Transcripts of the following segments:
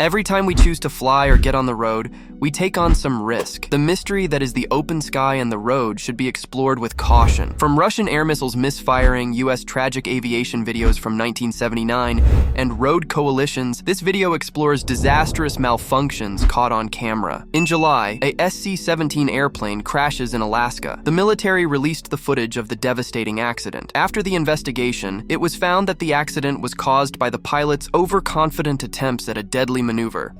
Every time we choose to fly or get on the road, we take on some risk. The mystery that is the open sky and the road should be explored with caution. From Russian air missiles misfiring, US tragic aviation videos from 1979, and road coalitions, this video explores disastrous malfunctions caught on camera. In July, a SC-17 airplane crashes in Alaska. The military released the footage of the devastating accident. After the investigation, it was found that the accident was caused by the pilot's overconfident attempts at a deadly maneuver.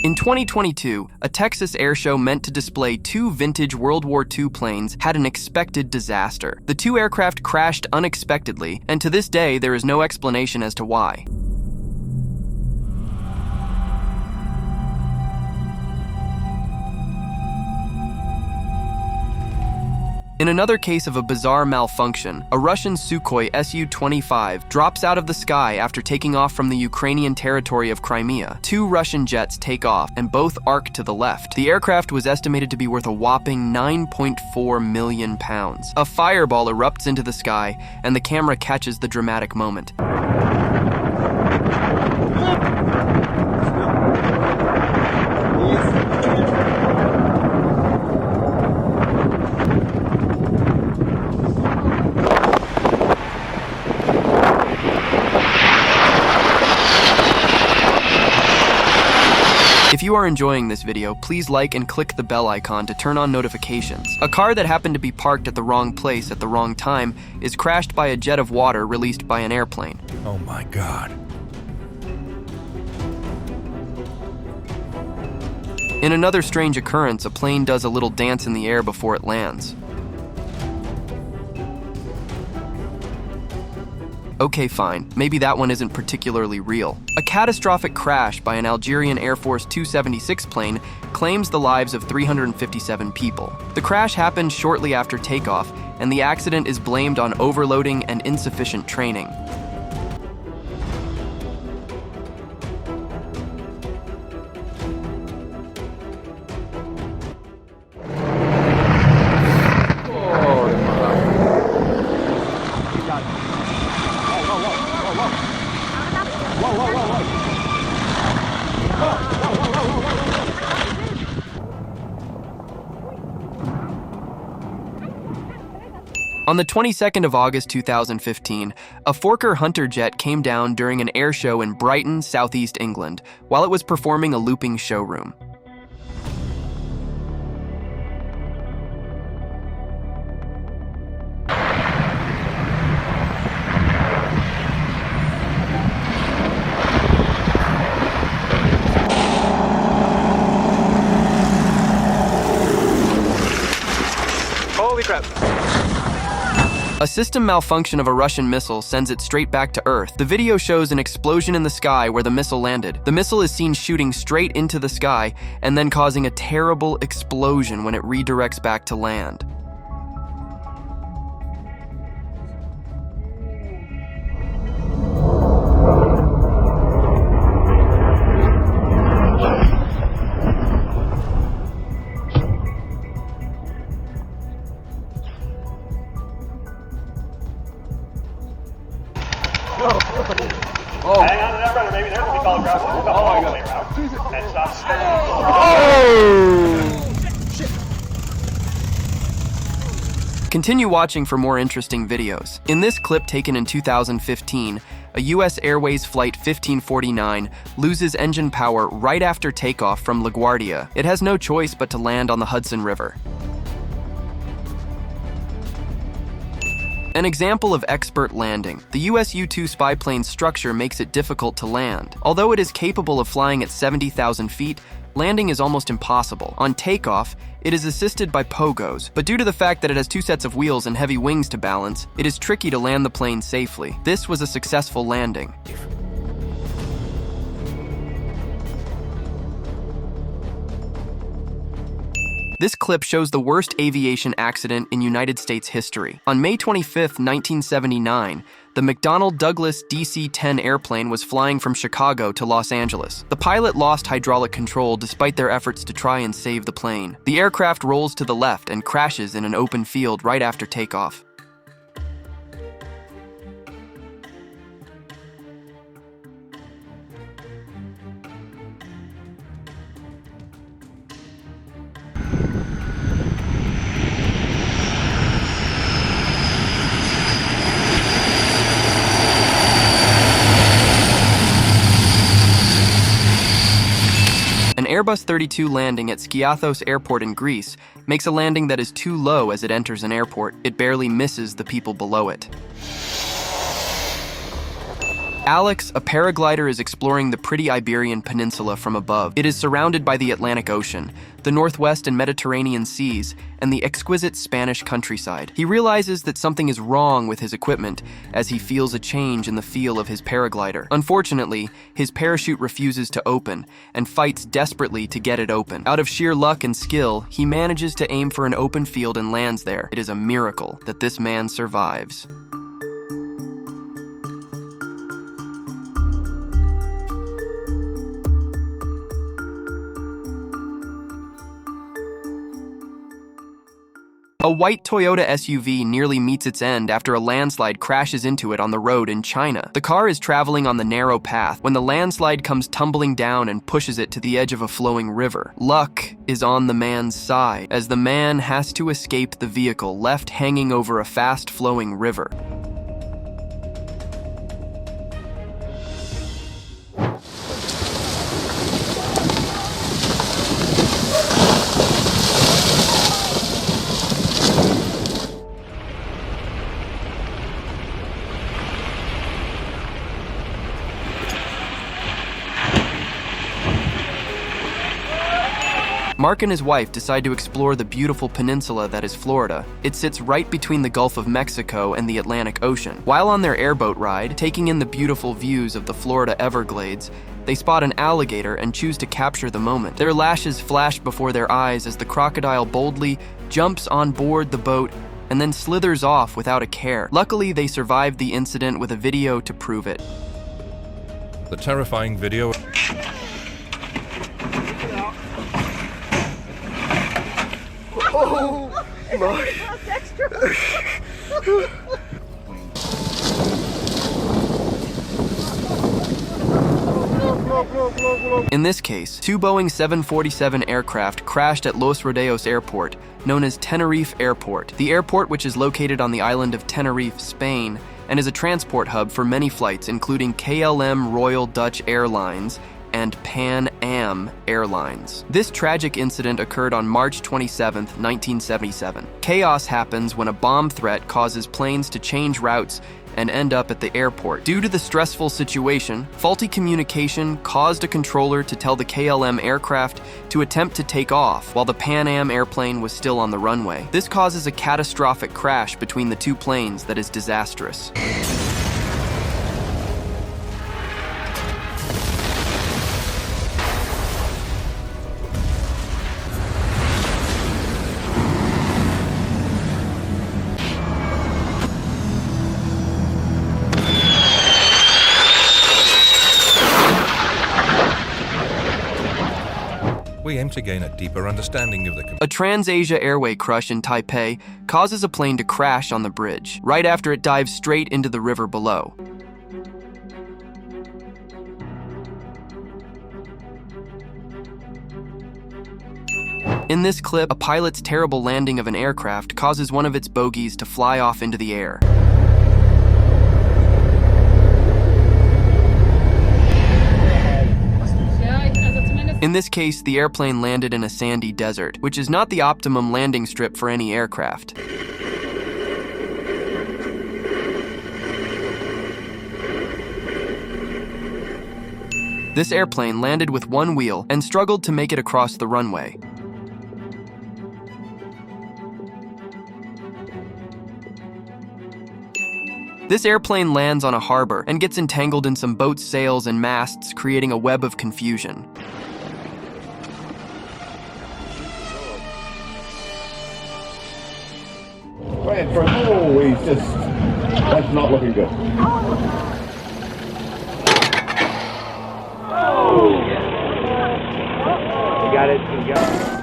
In 2022, a Texas air show meant to display two vintage World War II planes had an expected disaster. The two aircraft crashed unexpectedly, and to this day there is no explanation as to why. In another case of a bizarre malfunction, a Russian Sukhoi Su-25 drops out of the sky after taking off from the Ukrainian territory of Crimea. Two Russian jets take off, and both arc to the left. The aircraft was estimated to be worth a whopping £9.4 million. A fireball erupts into the sky, and the camera catches the dramatic moment. If you are enjoying this video, please like and click the bell icon to turn on notifications. A car that happened to be parked at the wrong place at the wrong time is crashed by a jet of water released by an airplane. Oh my God. In another strange occurrence, a plane does a little dance in the air before it lands. Okay, fine, maybe that one isn't particularly real. A catastrophic crash by an Algerian Air Force 276 plane claims the lives of 357 people. The crash happened shortly after takeoff, and the accident is blamed on overloading and insufficient training. On the 22nd of August 2015, a Fokker Hunter jet came down during an air show in Brighton, southeast England, while it was performing a looping showroom. Holy crap. A system malfunction of a Russian missile sends it straight back to Earth. The video shows an explosion in the sky where the missile landed. The missile is seen shooting straight into the sky and then causing a terrible explosion when it redirects back to land. Oh. Hang on to that rudder, baby. There's what we call a ground. We'll go all the way around. And stop spinning. Oh! Continue watching for more interesting videos. In this clip taken in 2015, a US Airways Flight 1549 loses engine power right after takeoff from LaGuardia. It has no choice but to land on the Hudson River. An example of expert landing. The US U-2 spy plane's structure makes it difficult to land. Although it is capable of flying at 70,000 feet, landing is almost impossible. On takeoff, it is assisted by pogos, but due to the fact that it has two sets of wheels and heavy wings to balance, it is tricky to land the plane safely. This was a successful landing. This clip shows the worst aviation accident in United States history. On May 25, 1979, the McDonnell Douglas DC-10 airplane was flying from Chicago to Los Angeles. The pilot lost hydraulic control despite their efforts to try and save the plane. The aircraft rolls to the left and crashes in an open field right after takeoff. An Airbus 32 landing at Skiathos Airport in Greece makes a landing that is too low as it enters an airport. It barely misses the people below it. Alex, a paraglider, is exploring the pretty Iberian Peninsula from above. It is surrounded by the Atlantic Ocean, the Northwest and Mediterranean seas, and the exquisite Spanish countryside. He realizes that something is wrong with his equipment as he feels a change in the feel of his paraglider. Unfortunately, his parachute refuses to open and fights desperately to get it open. Out of sheer luck and skill, he manages to aim for an open field and lands there. It is a miracle that this man survives. A white Toyota SUV nearly meets its end after a landslide crashes into it on the road in China. The car is traveling on the narrow path when the landslide comes tumbling down and pushes it to the edge of a flowing river. Luck is on the man's side, as the man has to escape the vehicle left hanging over a fast-flowing river. Mark and his wife decide to explore the beautiful peninsula that is Florida. It sits right between the Gulf of Mexico and the Atlantic Ocean. While on their airboat ride, taking in the beautiful views of the Florida Everglades, they spot an alligator and choose to capture the moment. Their lashes flash before their eyes as the crocodile boldly jumps on board the boat and then slithers off without a care. Luckily, they survived the incident with a video to prove it. The terrifying video. Oh my. In this case, two Boeing 747 aircraft crashed at Los Rodeos Airport, known as Tenerife Airport. The airport, which is located on the island of Tenerife, Spain, and is a transport hub for many flights, including KLM Royal Dutch Airlines and Pan Am Airlines. This tragic incident occurred on March 27, 1977. Chaos happens when a bomb threat causes planes to change routes and end up at the airport. Due to the stressful situation, faulty communication caused a controller to tell the KLM aircraft to attempt to take off while the Pan Am airplane was still on the runway. This causes a catastrophic crash between the two planes that is disastrous. We aim to gain a deeper understanding of the A Trans-Asia Airway crush in Taipei causes a plane to crash on the bridge, right after it dives straight into the river below. In this clip, a pilot's terrible landing of an aircraft causes one of its bogies to fly off into the air. In this case, the airplane landed in a sandy desert, which is not the optimum landing strip for any aircraft. This airplane landed with one wheel and struggled to make it across the runway. This airplane lands on a harbor and gets entangled in some boat sails and masts, creating a web of confusion. Right for he's just that's not looking good. You got it. You got it.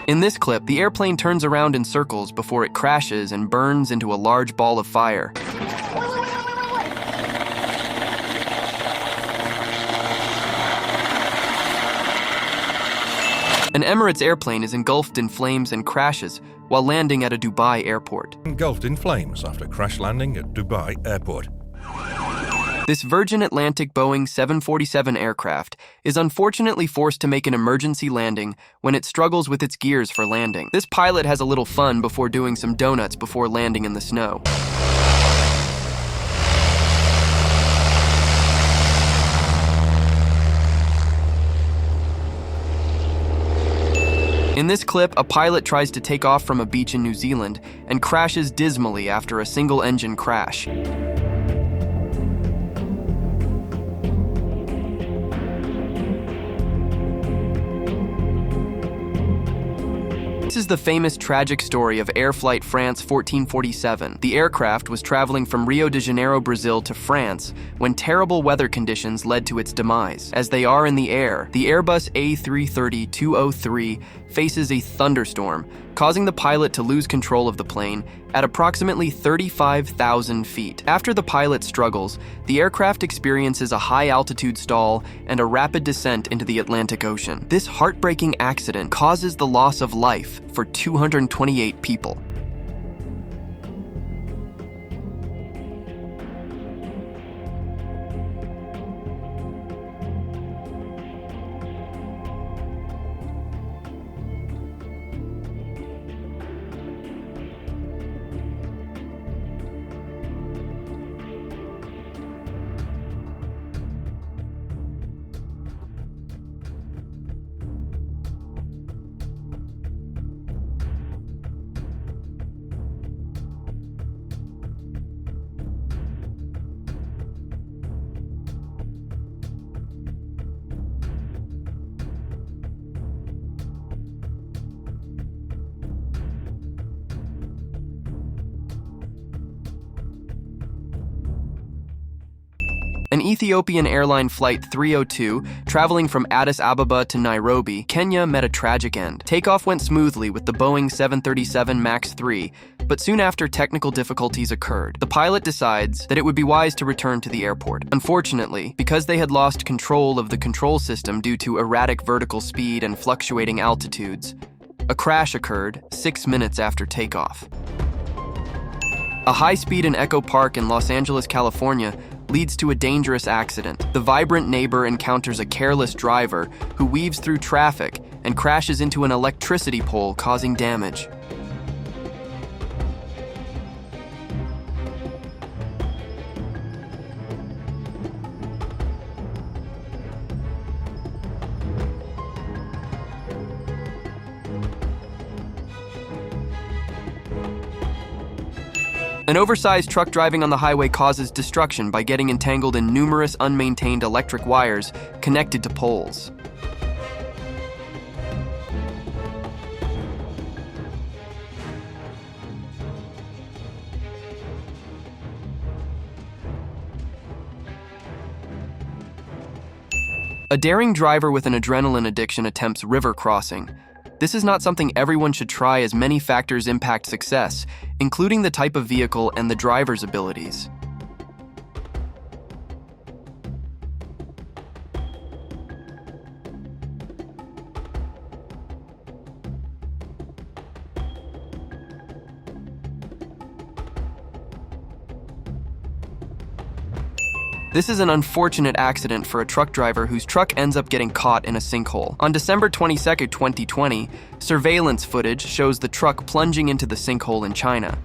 In this clip, the airplane turns around in circles before it crashes and burns into a large ball of fire. An Emirates airplane is engulfed in flames and crashes while landing at a Dubai airport. Engulfed in flames after crash landing at Dubai Airport. This Virgin Atlantic Boeing 747 aircraft is unfortunately forced to make an emergency landing when it struggles with its gears for landing. This pilot has a little fun before doing some donuts before landing in the snow. In this clip, a pilot tries to take off from a beach in New Zealand and crashes dismally after a single-engine crash. This is the famous tragic story of Air Flight France 1447. The aircraft was traveling from Rio de Janeiro, Brazil to France when terrible weather conditions led to its demise. As they are in the air, the Airbus A330-203 faces a thunderstorm, causing the pilot to lose control of the plane at approximately 35,000 feet. After the pilot struggles, the aircraft experiences a high-altitude stall and a rapid descent into the Atlantic Ocean. This heartbreaking accident causes the loss of life for 228 people. An Ethiopian airline flight 302, traveling from Addis Ababa to Nairobi, Kenya, met a tragic end. Takeoff went smoothly with the Boeing 737 MAX 3, but soon after technical difficulties occurred. The pilot decides that it would be wise to return to the airport. Unfortunately, because they had lost control of the control system due to erratic vertical speed and fluctuating altitudes, a crash occurred 6 minutes after takeoff. A high speed in Echo Park in Los Angeles, California, leads to a dangerous accident. The vibrant neighbor encounters a careless driver who weaves through traffic and crashes into an electricity pole, causing damage. An oversized truck driving on the highway causes destruction by getting entangled in numerous unmaintained electric wires connected to poles. A daring driver with an adrenaline addiction attempts river crossing. This is not something everyone should try, as many factors impact success, including the type of vehicle and the driver's abilities. This is an unfortunate accident for a truck driver whose truck ends up getting caught in a sinkhole. On December 22, 2020, surveillance footage shows the truck plunging into the sinkhole in China.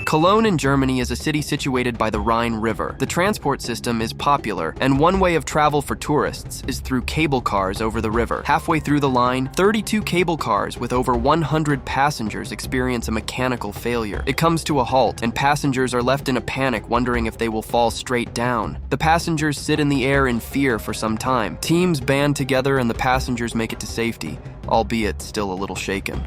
Cologne in Germany is a city situated by the Rhine River. The transport system is popular, and one way of travel for tourists is through cable cars over the river. Halfway through the line, 32 cable cars with over 100 passengers experience a mechanical failure. It comes to a halt, and passengers are left in a panic, wondering if they will fall straight down. The passengers sit in the air in fear for some time. Teams band together and the passengers make it to safety. albeit still a little shaken.